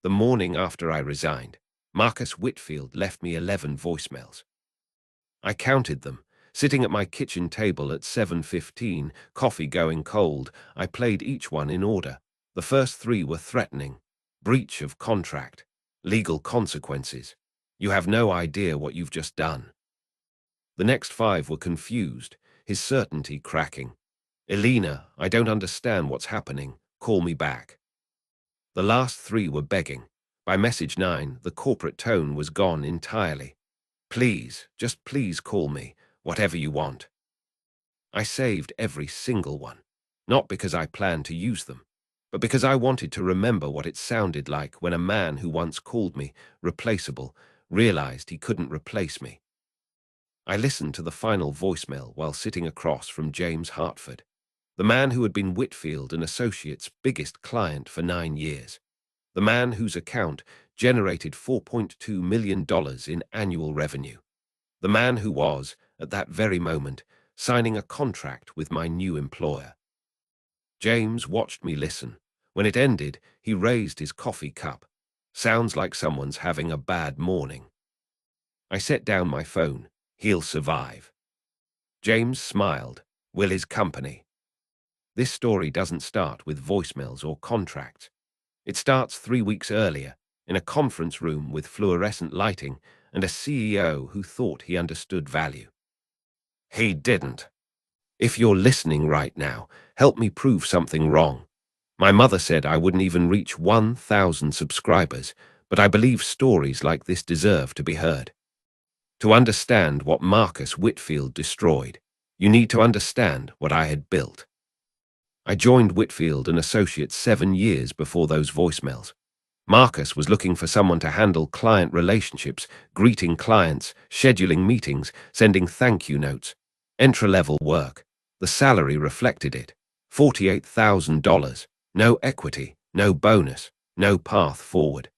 The morning after I resigned, Marcus Whitfield left me 11 voicemails. I counted them. Sitting at my kitchen table at 7:15, coffee going cold, I played each one in order. The first three were threatening. Breach of contract. Legal consequences. You have no idea what you've just done. The next five were confused, his certainty cracking. Elena, I don't understand what's happening. Call me back. The last three were begging. By message 9, the corporate tone was gone entirely. Please, just please call me, whatever you want. I saved every single one, not because I planned to use them, but because I wanted to remember what it sounded like when a man who once called me replaceable realized he couldn't replace me. I listened to the final voicemail while sitting across from James Hartford, the man who had been Whitfield and Associates' biggest client for 9 years, the man whose account generated $4.2 million in annual revenue, the man who was, at that very moment, signing a contract with my new employer. James watched me listen. When it ended, he raised his coffee cup. Sounds like someone's having a bad morning. I set down my phone. He'll survive. James smiled. Will his company? This story doesn't start with voicemails or contracts. It starts 3 weeks earlier, in a conference room with fluorescent lighting and a CEO who thought he understood value. He didn't. If you're listening right now, help me prove something wrong. My mother said I wouldn't even reach 1,000 subscribers, but I believe stories like this deserve to be heard. To understand what Marcus Whitfield destroyed, you need to understand what I had built. I joined Whitfield and Associates 7 years before those voicemails. Marcus was looking for someone to handle client relationships, greeting clients, scheduling meetings, sending thank you notes, entry-level work. The salary reflected it. $48,000. No equity, no bonus, no path forward.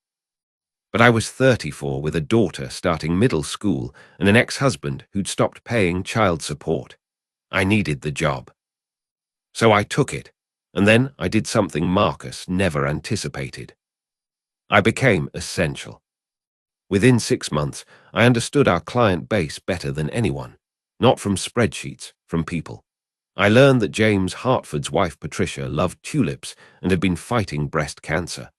But I was 34 with a daughter starting middle school and an ex-husband who'd stopped paying child support. I needed the job. So I took it, and then I did something Marcus never anticipated. I became essential. Within 6 months, I understood our client base better than anyone, not from spreadsheets, from people. I learned that James Hartford's wife Patricia loved tulips and had been fighting breast cancer.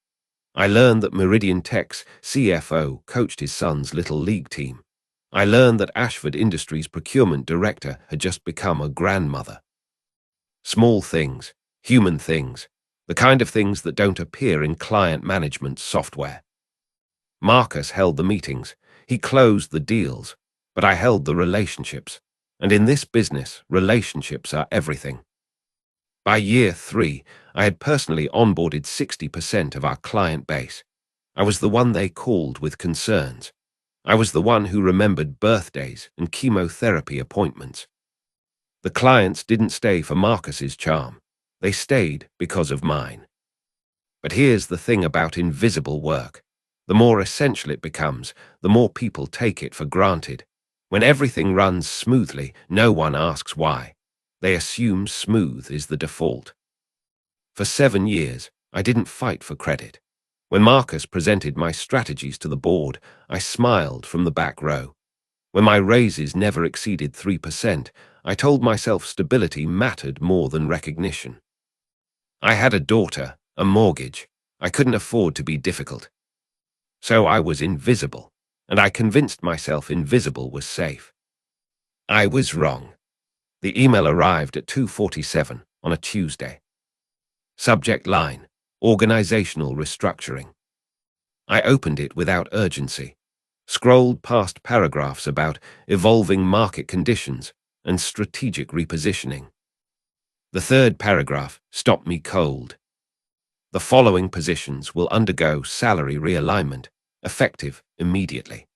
I learned that Meridian Tech's CFO coached his son's little league team. I learned that Ashford Industries' procurement director had just become a grandmother. Small things, human things, the kind of things that don't appear in client management software. Marcus held the meetings, he closed the deals, but I held the relationships. And in this business, relationships are everything. By year 3, I had personally onboarded 60% of our client base. I was the one they called with concerns. I was the one who remembered birthdays and chemotherapy appointments. The clients didn't stay for Marcus's charm. They stayed because of mine. But here's the thing about invisible work. The more essential it becomes, the more people take it for granted. When everything runs smoothly, no one asks why. They assume smooth is the default. For 7 years, I didn't fight for credit. When Marcus presented my strategies to the board, I smiled from the back row. When my raises never exceeded 3%, I told myself stability mattered more than recognition. I had a daughter, a mortgage. I couldn't afford to be difficult. So I was invisible, and I convinced myself invisible was safe. I was wrong. The email arrived at 2:47 on a Tuesday. Subject line: Organizational restructuring. I opened it without urgency, scrolled past paragraphs about evolving market conditions and strategic repositioning. The third paragraph stopped me cold. The following positions will undergo salary realignment, effective immediately.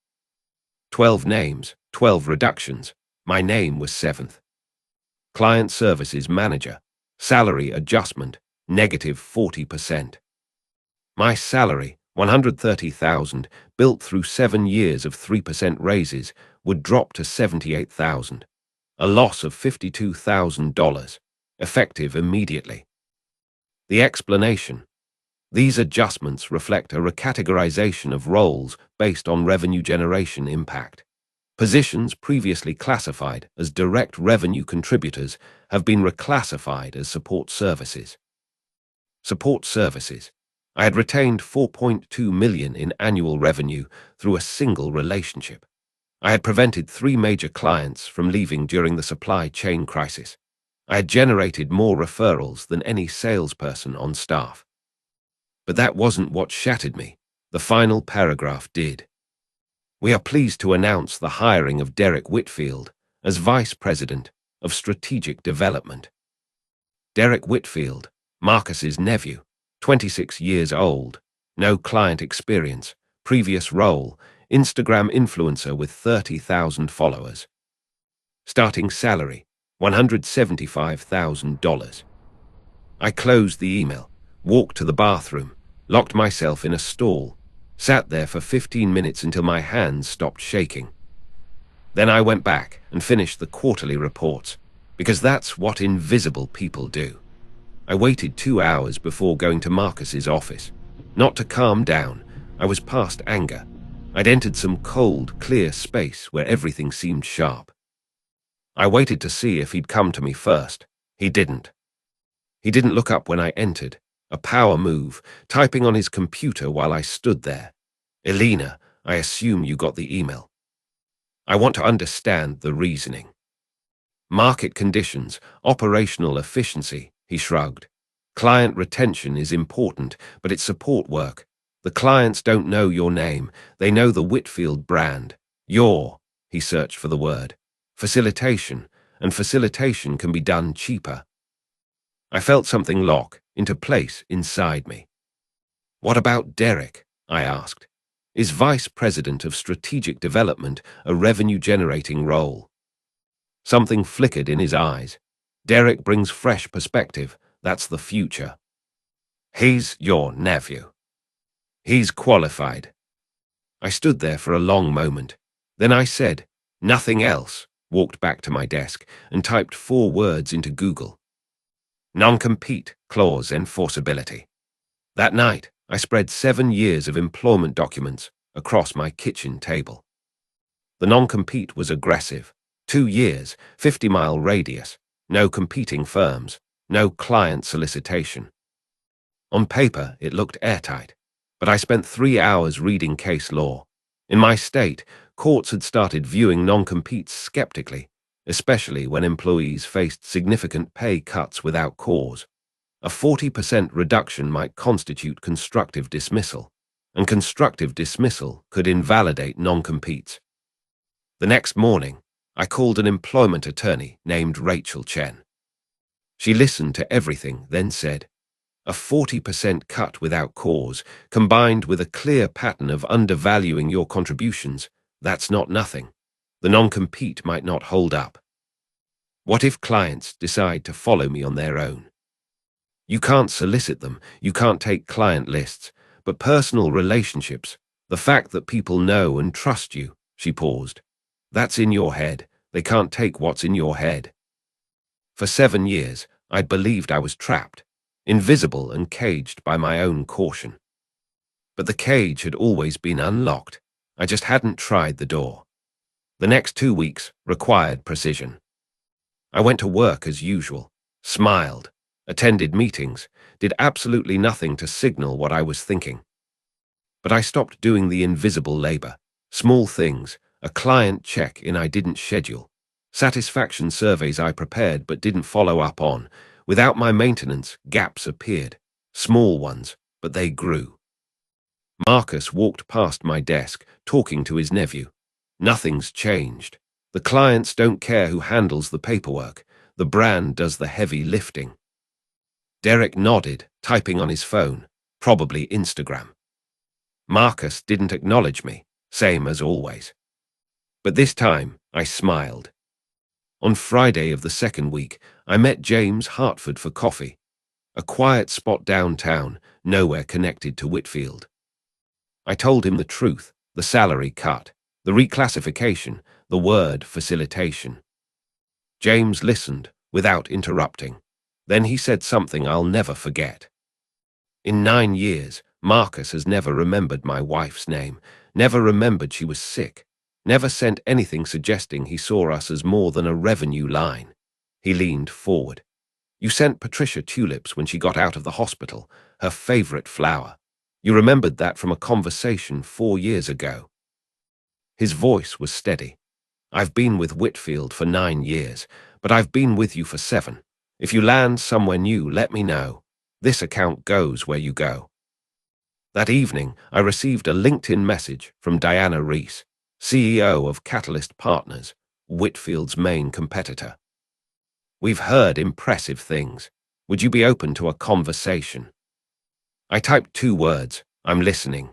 12 names, 12 reductions. My name was 7th. Client Services Manager, salary adjustment, negative 40%. My salary, $130,000, built through 7 years of 3% raises, would drop to $78,000, a loss of $52,000, effective immediately. The explanation: These adjustments reflect a recategorization of roles based on revenue generation impact. Positions previously classified as direct revenue contributors have been reclassified as support services. Support services. I had retained $4.2 million in annual revenue through a single relationship. I had prevented 3 major clients from leaving during the supply chain crisis. I had generated more referrals than any salesperson on staff. But that wasn't what shattered me. The final paragraph did. We are pleased to announce the hiring of Derek Whitfield as Vice President of Strategic Development. Derek Whitfield, Marcus's nephew, 26 years old, no client experience, previous role, Instagram influencer with 30,000 followers. Starting salary, $175,000. I closed the email, walked to the bathroom, locked myself in a stall, sat there for 15 minutes until my hands stopped shaking. Then I went back and finished the quarterly reports, because that's what invisible people do. I waited 2 hours before going to Marcus's office. Not to calm down, I was past anger. I'd entered some cold, clear space where everything seemed sharp. I waited to see if he'd come to me first. He didn't. He didn't look up when I entered. A power move, typing on his computer while I stood there. Elena, I assume you got the email. I want to understand the reasoning. Market conditions, operational efficiency, he shrugged. Client retention is important, but it's support work. The clients don't know your name. They know the Whitfield brand. He searched for the word. Facilitation, and facilitation can be done cheaper. I felt something lock into place inside me. What about Derek? I asked. Is Vice President of Strategic Development a revenue-generating role? Something flickered in his eyes. Derek brings fresh perspective. That's the future. He's your nephew. He's qualified. I stood there for a long moment. Then I said, nothing else, walked back to my desk and typed 4 words into Google. Non-compete clause enforceability. That night, I spread 7 years of employment documents across my kitchen table. The non-compete was aggressive. 2 years, 50-mile radius, no competing firms, no client solicitation. On paper, it looked airtight, but I spent 3 hours reading case law. In my state, courts had started viewing non-competes skeptically, especially when employees faced significant pay cuts without cause. A 40% reduction might constitute constructive dismissal, and constructive dismissal could invalidate non-competes. The next morning, I called an employment attorney named Rachel Chen. She listened to everything, then said, a 40% cut without cause, combined with a clear pattern of undervaluing your contributions, that's not nothing. The non-compete might not hold up. What if clients decide to follow me on their own? You can't solicit them, you can't take client lists, but personal relationships, the fact that people know and trust you, she paused. That's in your head. They can't take what's in your head. For 7 years, I'd believed I was trapped, invisible and caged by my own caution. But the cage had always been unlocked. I just hadn't tried the door. The next 2 weeks required precision. I went to work as usual, smiled, attended meetings, did absolutely nothing to signal what I was thinking. But I stopped doing the invisible labor, small things, a client check-in I didn't schedule, satisfaction surveys I prepared but didn't follow up on. Without my maintenance, gaps appeared, small ones, but they grew. Marcus walked past my desk, talking to his nephew. Nothing's changed. The clients don't care who handles the paperwork. The brand does the heavy lifting. Derek nodded, typing on his phone, probably Instagram. Marcus didn't acknowledge me, same as always. But this time, I smiled. On Friday of the second week, I met James Hartford for coffee. A quiet spot downtown, nowhere connected to Whitfield. I told him the truth, the salary cut, the reclassification, the word facilitation. James listened, without interrupting. Then he said something I'll never forget. In 9 years, Marcus has never remembered my wife's name, never remembered she was sick, never sent anything suggesting he saw us as more than a revenue line. He leaned forward. You sent Patricia tulips when she got out of the hospital, her favorite flower. You remembered that from a conversation 4 years ago. His voice was steady. I've been with Whitfield for 9 years, but I've been with you for 7. If you land somewhere new, let me know. This account goes where you go. That evening, I received a LinkedIn message from Diana Reese, CEO of Catalyst Partners, Whitfield's main competitor. We've heard impressive things. Would you be open to a conversation? I typed 2 words, I'm listening.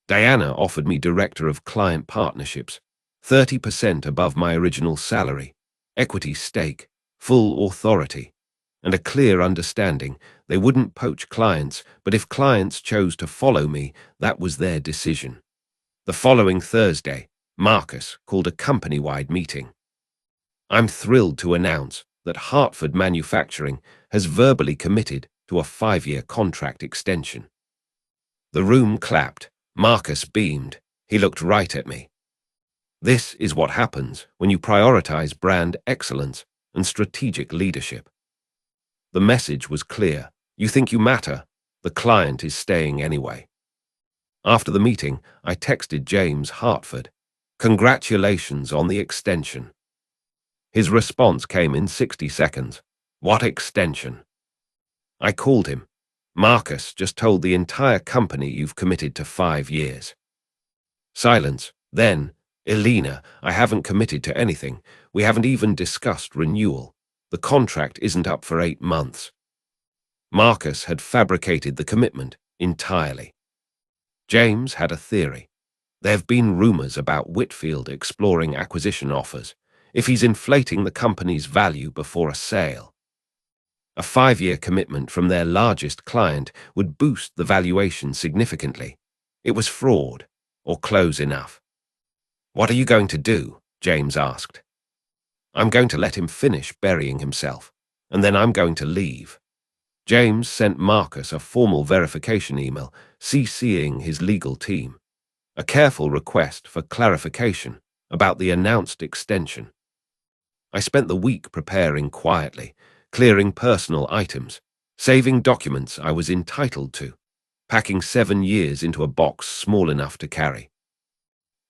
Diana offered me Director of Client Partnerships, 30% above my original salary, equity stake, full authority, and a clear understanding they wouldn't poach clients, but if clients chose to follow me, that was their decision. The following Thursday, Marcus called a company-wide meeting. I'm thrilled to announce that Hartford Manufacturing has verbally committed to a 5-year contract extension. The room clapped. Marcus beamed. He looked right at me. This is what happens when you prioritize brand excellence and strategic leadership. The message was clear. You think you matter. The client is staying anyway. After the meeting, I texted James Hartford. Congratulations on the extension. His response came in 60 seconds. What extension? I called him. Marcus just told the entire company you've committed to 5 years. Silence. Then, Elena, I haven't committed to anything. We haven't even discussed renewal. The contract isn't up for 8 months. Marcus had fabricated the commitment entirely. James had a theory. There have been rumors about Whitfield exploring acquisition offers, if he's inflating the company's value before a sale. A 5-year commitment from their largest client would boost the valuation significantly. It was fraud, or close enough. What are you going to do? James asked. I'm going to let him finish burying himself, and then I'm going to leave. James sent Marcus a formal verification email, CCing his legal team. A careful request for clarification about the announced extension. I spent the week preparing quietly, clearing personal items, saving documents I was entitled to, packing 7 years into a box small enough to carry.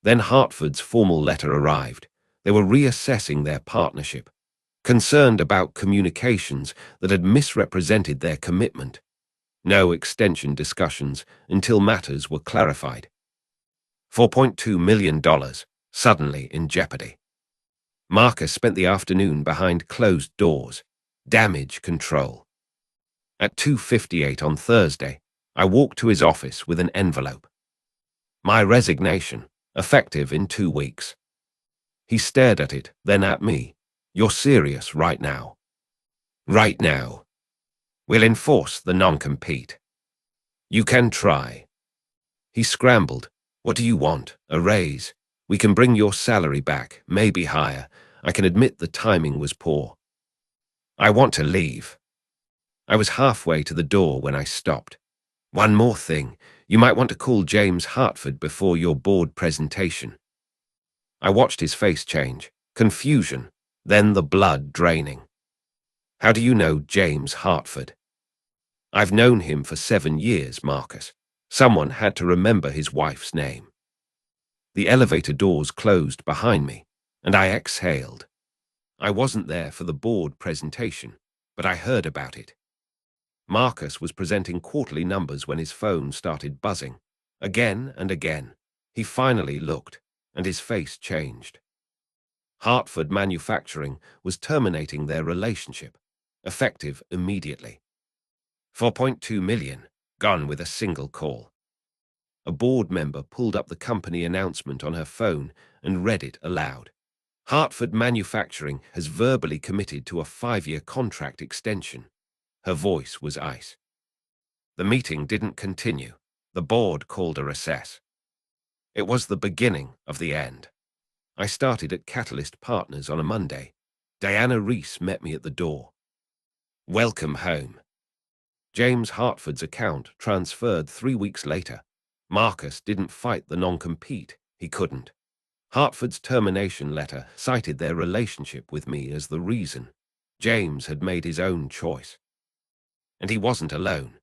Then Hartford's formal letter arrived. They were reassessing their partnership, concerned about communications that had misrepresented their commitment. No extension discussions until matters were clarified. $4.2 million, suddenly in jeopardy. Marcus spent the afternoon behind closed doors. Damage control. At 2:58 on Thursday, I walked to his office with an envelope. My resignation, effective in 2 weeks. He stared at it, then at me. You're serious right now? Right now. We'll enforce the non-compete. You can try. He scrambled. What do you want? A raise? We can bring your salary back, maybe higher. I can admit the timing was poor. I want to leave. I was halfway to the door when I stopped. One more thing. You might want to call James Hartford before your board presentation. I watched his face change. Confusion, then the blood draining. How do you know James Hartford? I've known him for 7 years, Marcus. Someone had to remember his wife's name. The elevator doors closed behind me, and I exhaled. I wasn't there for the board presentation, but I heard about it. Marcus was presenting quarterly numbers when his phone started buzzing. Again and again. He finally looked, and his face changed. Hartford Manufacturing was terminating their relationship, effective immediately. 4.2 million, gone with a single call. A board member pulled up the company announcement on her phone and read it aloud. Hartford Manufacturing has verbally committed to a 5-year contract extension. Her voice was ice. The meeting didn't continue. The board called a recess. It was the beginning of the end. I started at Catalyst Partners on a Monday. Diana Reese met me at the door. Welcome home. James Hartford's account transferred 3 weeks later. Marcus didn't fight the non-compete. He couldn't. Hartford's termination letter cited their relationship with me as the reason. James had made his own choice. And he wasn't alone.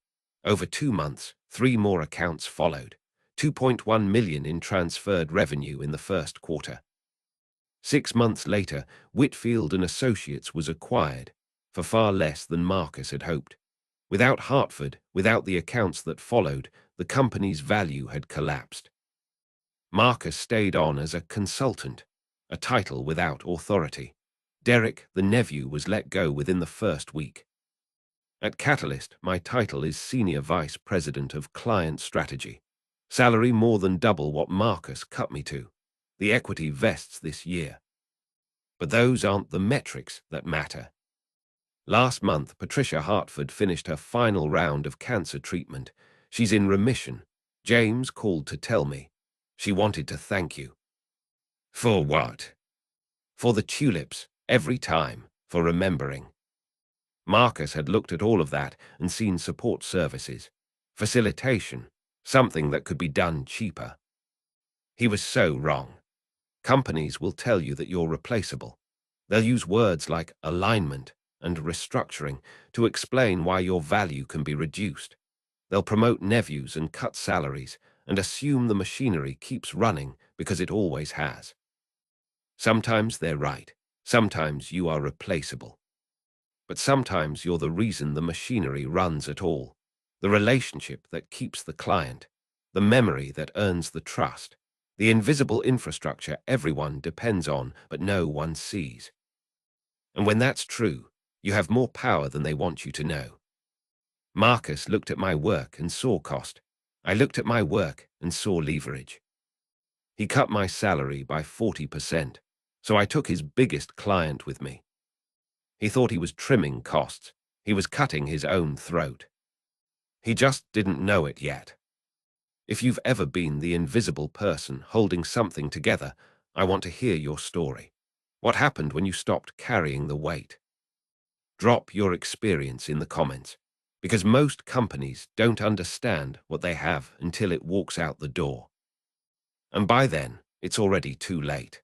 Over 2 months, 3 more accounts followed. 2.1 million in transferred revenue in the first quarter. 6 months later, Whitfield and Associates was acquired for far less than Marcus had hoped. Without Hartford, without the accounts that followed, the company's value had collapsed. Marcus stayed on as a consultant, a title without authority. Derek, the nephew, was let go within the first week. At Catalyst, my title is Senior Vice President of Client Strategy. Salary more than double what Marcus cut me to. The equity vests this year. But those aren't the metrics that matter. Last month, Patricia Hartford finished her final round of cancer treatment. She's in remission. James called to tell me. She wanted to thank you. For what? For the tulips, every time, for remembering. Marcus had looked at all of that and seen support services. Facilitation, something that could be done cheaper. He was so wrong. Companies will tell you that you're replaceable. They'll use words like alignment and restructuring to explain why your value can be reduced. They'll promote nephews and cut salaries and assume the machinery keeps running because it always has. Sometimes they're right. Sometimes you are replaceable. But sometimes you're the reason the machinery runs at all. The relationship that keeps the client. The memory that earns the trust. The invisible infrastructure everyone depends on but no one sees. And when that's true, you have more power than they want you to know. Marcus looked at my work and saw cost. I looked at my work and saw leverage. He cut my salary by 40%, so I took his biggest client with me. He thought he was trimming costs. He was cutting his own throat. He just didn't know it yet. If you've ever been the invisible person holding something together, I want to hear your story. What happened when you stopped carrying the weight? Drop your experience in the comments, because most companies don't understand what they have until it walks out the door. And by then, it's already too late.